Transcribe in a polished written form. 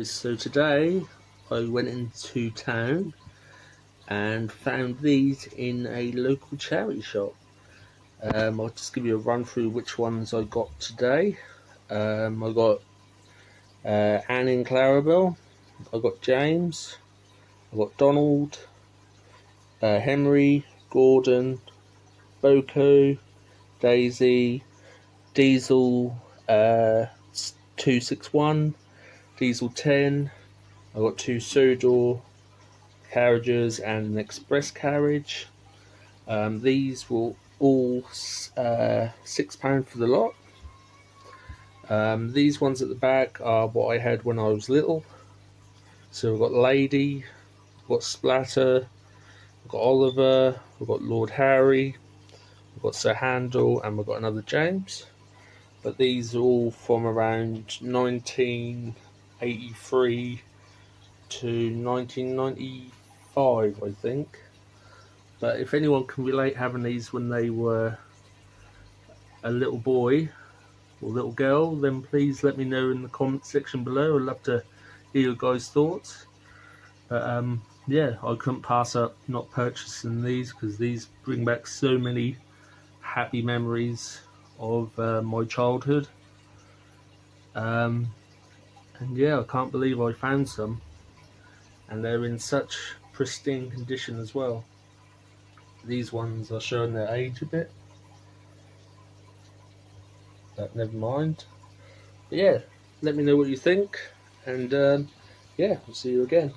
guys, so today I went into town and found these in a local charity shop. I'll just give you a run through which ones I got today. I got Anne in Clarabel, I got James, I got Donald, Henry, Gordon, Boco, Daisy, Diesel 261, Diesel 10. I got 2 Sodor, Carriages and an express carriage. These were all £6 for the lot. These ones at the back are what I had when I was little. So we've got Lady, we've got Splatter, we've got Oliver, we've got Lord Harry, we've got Sir Handel, and we've got another James. But these are all from around 1983 to 1995, I think. But if anyone can relate having these when they were a little boy or little girl, then please let me know in the comment section below. I'd love to hear your guys' thoughts. But yeah, I couldn't pass up not purchasing these because these bring back so many happy memories of my childhood. And yeah, I can't believe I found some, and they're in such pristine condition as well. These ones are showing their age a bit, but never mind. But yeah, let me know what you think, and yeah, I'll see you again.